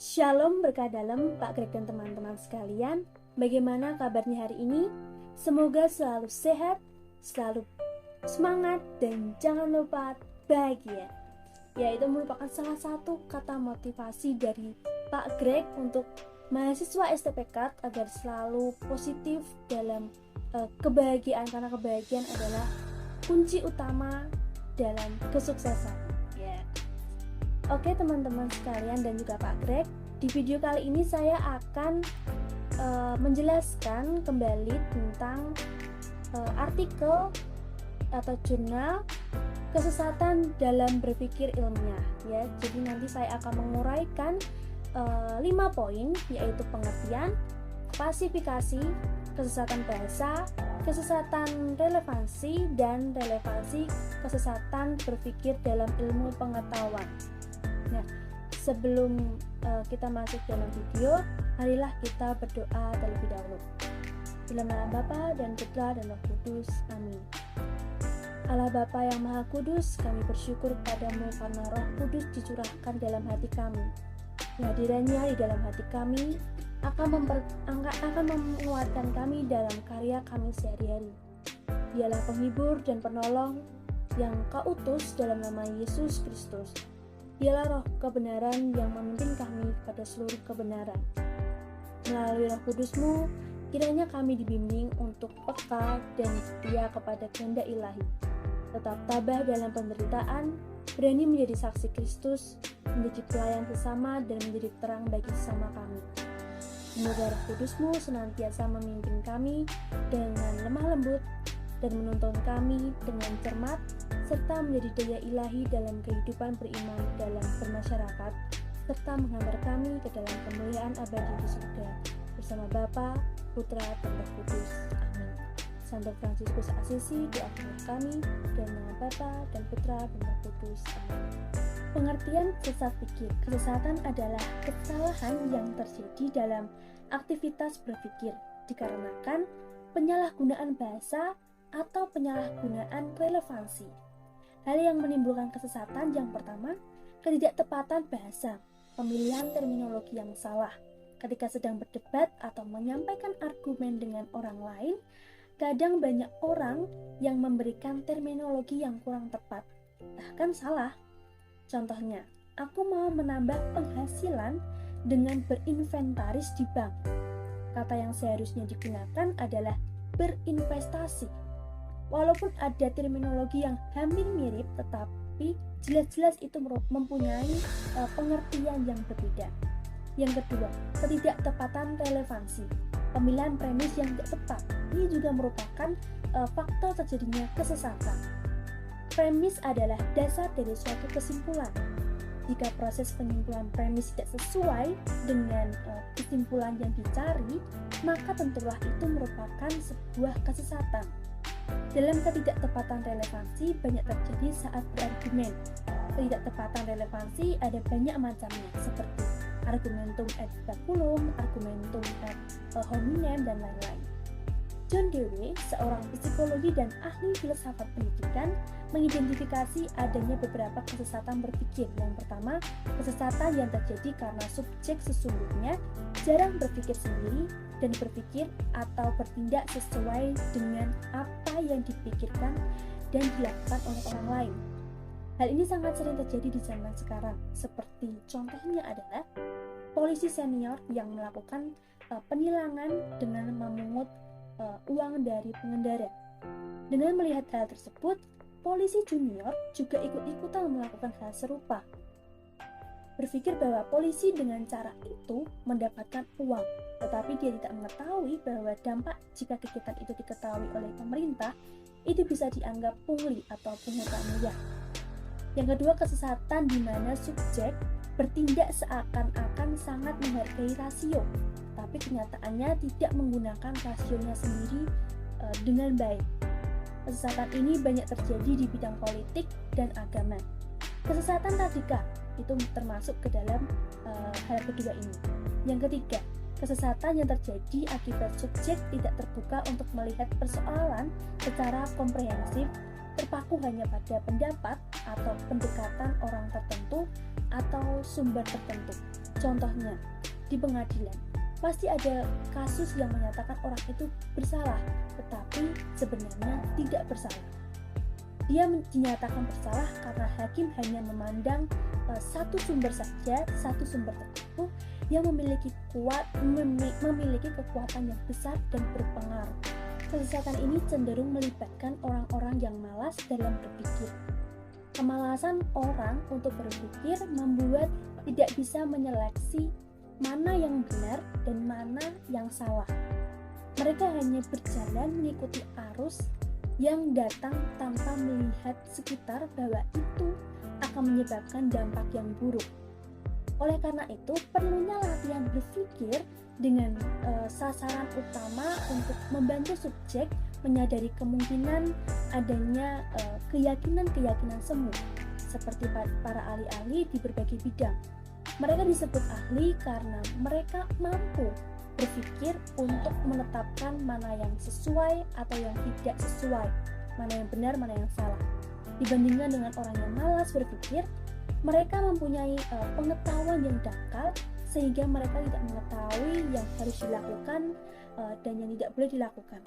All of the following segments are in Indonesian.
Shalom berkah dalam Pak Greg dan teman-teman sekalian. Bagaimana kabarnya hari ini? Semoga selalu sehat, selalu semangat, dan jangan lupa bahagia. Yaitu merupakan salah satu kata motivasi dari Pak Greg untuk mahasiswa STPK agar selalu positif dalam kebahagiaan, karena kebahagiaan adalah kunci utama dalam kesuksesan. Oke teman-teman sekalian dan juga Pak Greg, di video kali ini saya akan menjelaskan kembali tentang artikel atau jurnal kesesatan dalam berpikir ilmiah ya. Jadi nanti saya akan menguraikan 5 poin, yaitu pengertian, klasifikasi, kesesatan bahasa, kesesatan relevansi, dan relevansi kesesatan berpikir dalam ilmu pengetahuan. Nah, sebelum kita masuk dalam video, marilah kita berdoa terlebih dahulu. Dalam nama Bapa dan Putra dan Roh Kudus, amin. Allah Bapa yang Maha Kudus, kami bersyukur padamu karena Roh Kudus dicurahkan dalam hati kami. Kehadirannya di dalam hati kami akan menguatkan kami dalam karya kami sehari-hari. Dialah penghibur dan penolong yang Kau utus dalam nama Yesus Kristus. Dialah Roh kebenaran yang memimpin kami pada seluruh kebenaran. Melalui Roh Kudus-Mu, kiranya kami dibimbing untuk peka dan setia kepada kehendak ilahi. Tetap tabah dalam penderitaan, berani menjadi saksi Kristus, menjadi pelayan sesama, dan menjadi terang bagi sesama kami. Semoga Roh Kudus-Mu senantiasa memimpin kami dengan lemah lembut dan menuntun kami dengan cermat, serta menjadi daya ilahi dalam kehidupan beriman dalam bermasyarakat, serta menghantar kami ke dalam kemuliaan abadi di surga bersama Bapa, Putra, dan Roh Kudus. Amin. Santo Fransiskus Asisi, doakanlah kami dalam nama Bapa dan Putra dan Roh Kudus. Amin. Pengertian sesat pikir. Kesesatan adalah kesalahan yang terjadi dalam aktivitas berpikir dikarenakan penyalahgunaan bahasa atau penyalahgunaan relevansi. Hal yang menimbulkan kesesatan yang pertama, ketidaktepatan bahasa, pemilihan terminologi yang salah. Ketika sedang berdebat atau menyampaikan argumen dengan orang lain, kadang banyak orang yang memberikan terminologi yang kurang tepat, bahkan salah. Contohnya, aku mau menambah penghasilan dengan berinventaris di bank. Kata yang seharusnya digunakan adalah berinvestasi. Walaupun ada terminologi yang hampir mirip, tetapi jelas-jelas itu mempunyai pengertian yang berbeda. Yang kedua, ketidaktepatan relevansi. Pemilihan premis yang tidak tepat. Ini juga merupakan faktor terjadinya kesesatan. Premis adalah dasar dari suatu kesimpulan. Jika proses penyimpulan premis tidak sesuai dengan kesimpulan yang dicari, maka tentulah itu merupakan sebuah kesesatan. Dalam ketidaktepatan relevansi banyak terjadi saat berargumen. Ketidaktepatan relevansi ada banyak macamnya, seperti argumentum ad baculum, argumentum ad hominem, dan lain-lain. John Dewey, seorang psikologi dan ahli filsafat pendidikan, mengidentifikasi adanya beberapa kesesatan berpikir. Yang pertama, kesesatan yang terjadi karena subjek sesungguhnya jarang berpikir sendiri dan berpikir atau bertindak sesuai dengan apa yang dipikirkan dan dilakukan oleh orang lain. Hal ini sangat sering terjadi di zaman sekarang, seperti contohnya adalah polisi senior yang melakukan penilangan dengan memungut uang dari pengendara. Dengan melihat hal tersebut, polisi junior juga ikut-ikutan melakukan hal serupa. Berpikir bahwa polisi dengan cara itu mendapatkan uang, tetapi dia tidak mengetahui bahwa dampak jika kegiatan itu diketahui oleh pemerintah, itu bisa dianggap pungli atau pungutan liar. Yang kedua, kesesatan di mana subjek bertindak seakan-akan sangat menghargai rasio, tapi kenyataannya tidak menggunakan rasionya sendiri dengan baik. Kesesatan ini banyak terjadi di bidang politik dan agama. Kesesatan radikal itu termasuk ke dalam hal kedua ini. Yang ketiga, kesesatan yang terjadi akibat subjek tidak terbuka untuk melihat persoalan secara komprehensif, terpaku hanya pada pendapat atau pendekatan orang tertentu atau sumber tertentu. Contohnya, di pengadilan, pasti ada kasus yang menyatakan orang itu bersalah, tetapi sebenarnya tidak bersalah. Dia dinyatakan bersalah karena hakim hanya memandang satu sumber saja, satu sumber tertentu yang memiliki kekuatan yang besar dan berpengaruh. Kesesatan ini cenderung melibatkan orang-orang yang malas dalam berpikir. Kemalasan orang untuk berpikir membuat tidak bisa menyeleksi mana yang benar dan mana yang salah. Mereka hanya berjalan mengikuti arus yang datang tanpa melihat sekitar bahwa itu akan menyebabkan dampak yang buruk. Oleh karena itu, perlunya latihan berpikir dengan sasaran utama untuk membantu subjek menyadari kemungkinan adanya keyakinan-keyakinan semu, seperti para ahli-ahli di berbagai bidang. Mereka disebut ahli karena mereka mampu berpikir untuk menetapkan mana yang sesuai atau yang tidak sesuai, mana yang benar, mana yang salah. Dibandingkan dengan orang yang malas berpikir, mereka mempunyai pengetahuan yang dangkal sehingga mereka tidak mengetahui yang harus dilakukan dan yang tidak boleh dilakukan.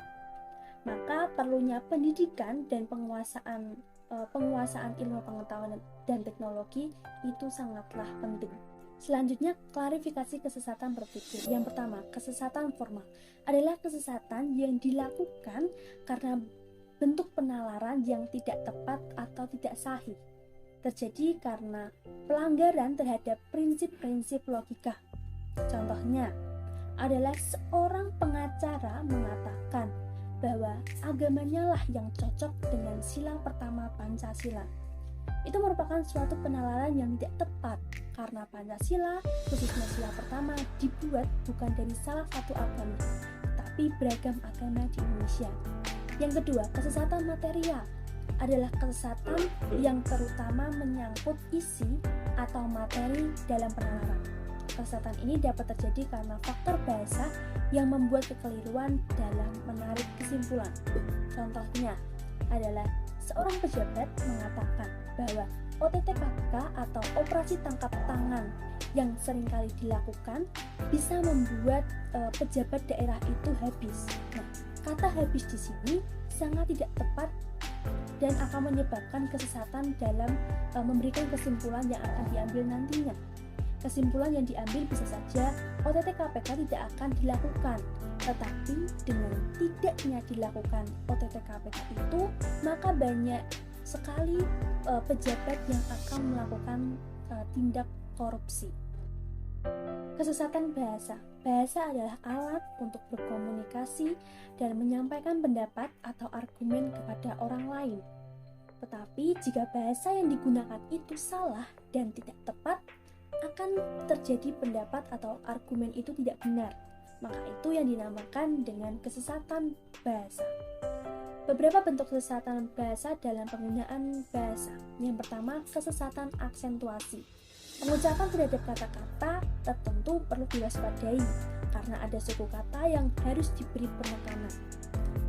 Maka perlunya pendidikan dan penguasaan ilmu pengetahuan dan teknologi itu sangatlah penting. Selanjutnya, klarifikasi kesesatan berpikir. Yang pertama, kesesatan formal adalah kesesatan yang dilakukan karena bentuk penalaran yang tidak tepat atau tidak sahih. Terjadi karena pelanggaran terhadap prinsip-prinsip logika. Contohnya adalah seorang pengacara mengatakan bahwa agamanya lah yang cocok dengan sila pertama Pancasila. Itu merupakan suatu penalaran yang tidak tepat karena Pancasila, khususnya sila pertama, dibuat bukan dari salah satu agama, tapi beragam agama di Indonesia. Yang kedua, kesesatan material adalah kesesatan yang terutama menyangkut isi atau materi dalam penalaran. Kesesatan ini dapat terjadi karena faktor bahasa yang membuat kekeliruan dalam menarik kesimpulan. Contohnya adalah seorang pejabat mengatakan bahwa OTT KPK atau operasi tangkap tangan yang seringkali dilakukan bisa membuat pejabat daerah itu habis. Nah, kata habis di sini sangat tidak tepat dan akan menyebabkan kesesatan dalam memberikan kesimpulan yang akan diambil nantinya. Kesimpulan yang diambil bisa saja OTT KPK tidak akan dilakukan, tetapi dengan tidaknya dilakukan OTT KPK itu, maka banyak sekali pejabat yang akan melakukan tindak korupsi. Kesesatan bahasa. Bahasa adalah alat untuk berkomunikasi dan menyampaikan pendapat atau argumen kepada orang lain. Tetapi jika bahasa yang digunakan itu salah dan tidak tepat, akan terjadi pendapat atau argumen itu tidak benar. Maka itu yang dinamakan dengan kesesatan bahasa. Beberapa bentuk kesesatan bahasa dalam penggunaan bahasa. Yang pertama, kesesatan aksentuasi. Pengucapan terhadap kata-kata tertentu perlu diwaspadai karena ada suku kata yang harus diberi penekanan.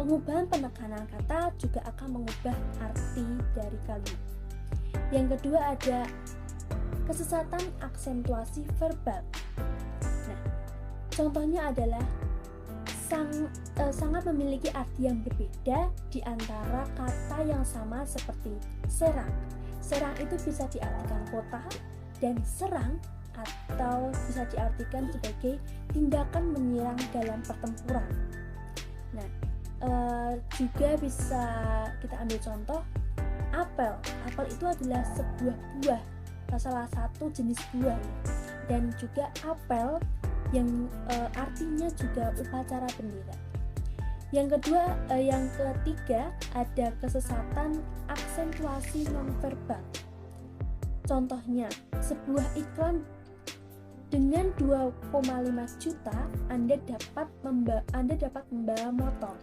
Pengubahan penekanan kata juga akan mengubah arti dari kalimat. Yang kedua ada kesesatan aksentuasi verbal. Nah, contohnya adalah sangat memiliki arti yang berbeda di antara kata yang sama seperti serang. Serang itu bisa diartikan kota dan serang atau bisa diartikan sebagai tindakan menyerang dalam pertempuran. Nah, juga bisa kita ambil contoh apel. Apel itu adalah sebuah buah, salah satu jenis buah, dan juga apel yang artinya juga upacara bendera. Yang ketiga ada kesesatan aksentuasi nonverbal. Contohnya, sebuah iklan dengan 2,5 juta Anda dapat membawa motor.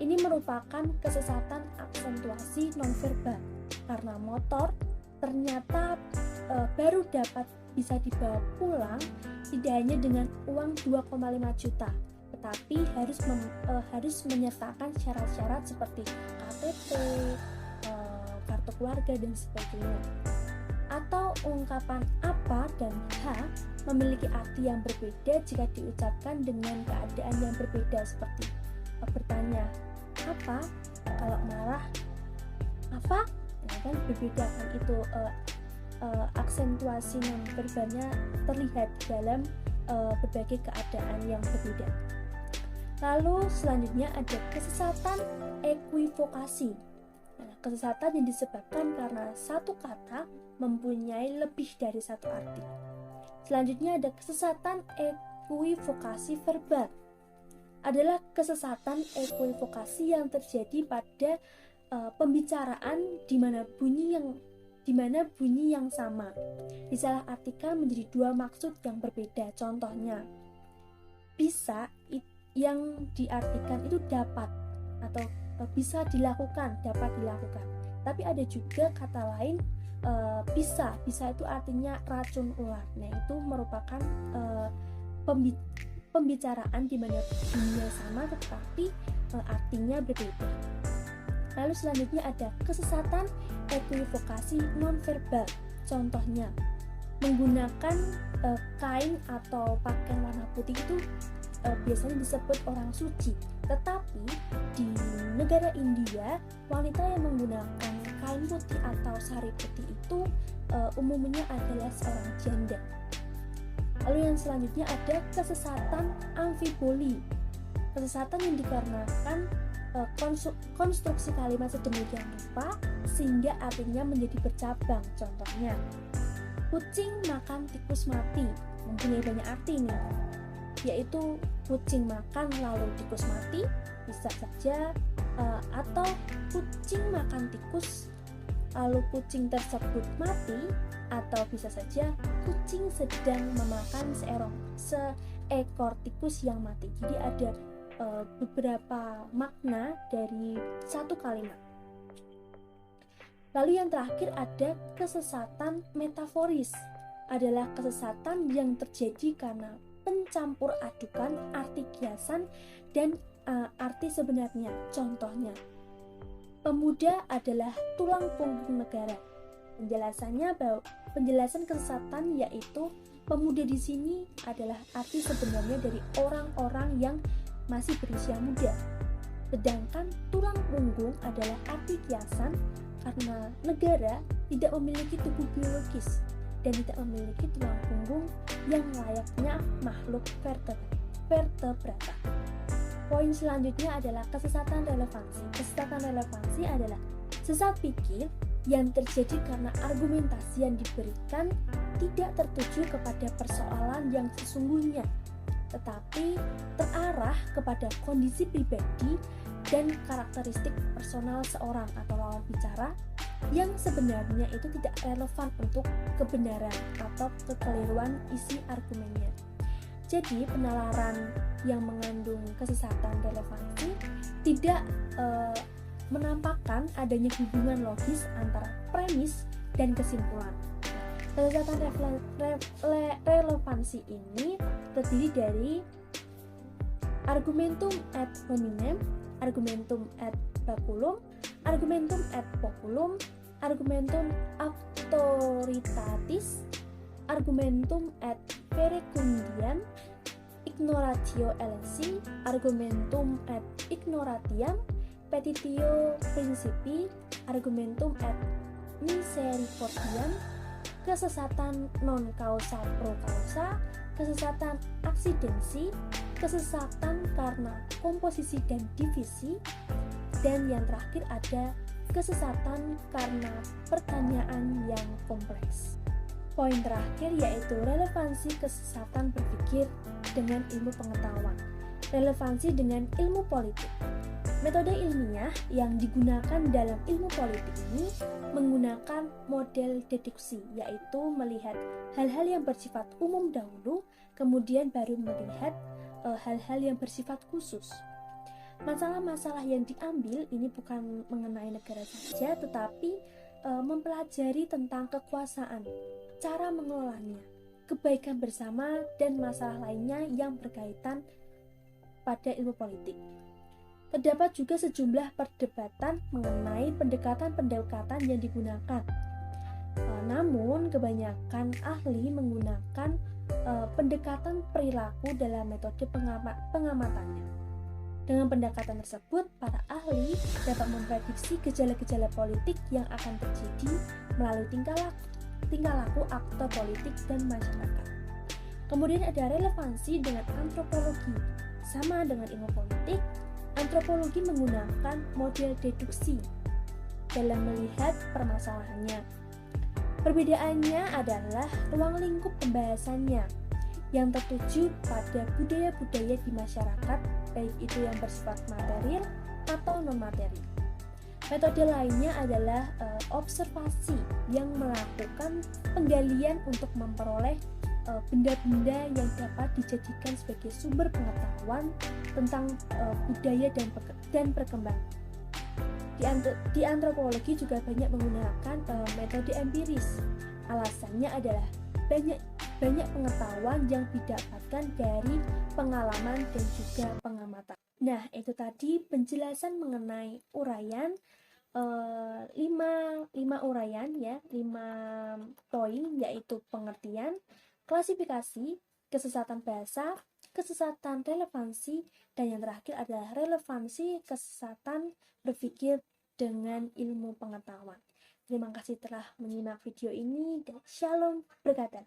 Ini merupakan kesesatan aksentuasi nonverbal karena motor ternyata baru dapat bisa dibawa pulang tidak hanya dengan uang 2,5 juta, tetapi harus menyertakan syarat-syarat seperti KTP, kartu keluarga dan sebagainya. Atau ungkapan apa dan H memiliki arti yang berbeda jika diucapkan dengan keadaan yang berbeda, seperti bertanya apa, kalau marah apa, ya kan berbeda kan itu aksentuasi nonverbalnya terlihat dalam berbagai keadaan yang berbeda. Lalu selanjutnya ada kesesatan ekuivokasi. Nah, kesesatan yang disebabkan karena satu kata mempunyai lebih dari satu arti. Selanjutnya ada kesesatan ekuivokasi verbal. Adalah kesesatan ekuivokasi yang terjadi pada pembicaraan di mana bunyi yang sama disalahartikan menjadi dua maksud yang berbeda. Contohnya, bisa yang diartikan itu dapat atau bisa dilakukan, dapat dilakukan. Tapi ada juga kata lain, bisa itu artinya racun ular. Nah, itu merupakan pembicaraan di mana bunyinya sama tetapi artinya berbeda. Lalu selanjutnya ada kesesatan ekuivokasi nonverbal. Contohnya, menggunakan kain atau pakaian warna putih itu biasanya disebut orang suci. Tetapi di negara India, wanita yang menggunakan kain putih atau sari putih itu umumnya adalah seorang janda. Lalu yang selanjutnya ada kesesatan amfiboli. Kesesatan yang dikarenakan konstruksi kalimat sedemikian rupa sehingga artinya menjadi bercabang. Contohnya, kucing makan tikus mati mempunyai banyak arti nih, yaitu kucing makan lalu tikus mati, bisa saja atau kucing makan tikus lalu kucing tersebut mati, atau bisa saja kucing sedang memakan seekor tikus yang mati. Jadi ada beberapa makna dari satu kalimat. Lalu yang terakhir ada kesesatan metaforis. Adalah kesesatan yang terjadi karena pencampur adukan arti kiasan dan arti sebenarnya. Contohnya, pemuda adalah tulang punggung negara. Penjelasan kesesatan yaitu pemuda di sini adalah arti sebenarnya dari orang-orang yang masih berusia muda. Sedangkan tulang punggung adalah arti kiasan karena negara tidak memiliki tubuh biologis dan tidak memiliki tulang punggung yang layaknya makhluk vertebrata. Poin selanjutnya adalah kesesatan relevansi. Kesesatan relevansi adalah sesat pikir yang terjadi karena argumentasi yang diberikan tidak tertuju kepada persoalan yang sesungguhnya, tetapi terarah kepada kondisi pribadi dan karakteristik personal seorang atau lawan bicara yang sebenarnya itu tidak relevan untuk kebenaran atau kekeliruan isi argumennya. Jadi penalaran yang mengandung kesesatan relevansi tidak menampakkan adanya hubungan logis antara premis dan kesimpulan. Kesesatan relevansi ini terdiri dari argumentum ad hominem, argumentum ad baculum, argumentum ad populum, argumentum authoritatis, argumentum ad verecundiam, ignoratio elensi, argumentum ad ignoratiam, petitio principi, argumentum ad misericordiam, kesesatan non causa pro causa, kesesatan aksidensi, kesesatan karena komposisi dan divisi, dan yang terakhir ada kesesatan karena pertanyaan yang kompleks. Poin terakhir yaitu relevansi kesesatan berpikir dengan ilmu pengetahuan, relevansi dengan ilmu politik. Metode ilmiah yang digunakan dalam ilmu politik ini menggunakan model deduksi, yaitu melihat hal-hal yang bersifat umum dahulu, kemudian baru melihat hal-hal yang bersifat khusus. Masalah-masalah yang diambil ini bukan mengenai negara saja, tetapi mempelajari tentang kekuasaan, cara mengelolanya, kebaikan bersama, dan masalah lainnya yang berkaitan pada ilmu politik. Terdapat juga sejumlah perdebatan mengenai pendekatan-pendekatan yang digunakan. Namun, kebanyakan ahli menggunakan pendekatan perilaku dalam metode pengamatannya. Dengan pendekatan tersebut, para ahli dapat memprediksi gejala-gejala politik yang akan terjadi melalui tingkah laku aktor politik dan masyarakat. Kemudian ada relevansi dengan antropologi. Sama dengan ilmu politik, antropologi menggunakan model deduksi dalam melihat permasalahannya. Perbedaannya adalah ruang lingkup pembahasannya yang tertuju pada budaya-budaya di masyarakat, baik itu yang bersifat material atau non-materi. Metode lainnya adalah observasi yang melakukan penggalian untuk memperoleh benda-benda yang dapat dijadikan sebagai sumber pengetahuan tentang budaya dan perkembangan. Di antropologi juga banyak menggunakan metode empiris. Alasannya adalah banyak pengetahuan yang didapatkan dari pengalaman dan juga pengamatan. Nah, itu tadi penjelasan mengenai uraian 5 uraian ya, 5 poin, yaitu pengertian, klasifikasi, kesesatan bahasa, kesesatan relevansi, dan yang terakhir adalah relevansi kesesatan berpikir dengan ilmu pengetahuan. Terima kasih telah menyimak video ini dan shalom berkata.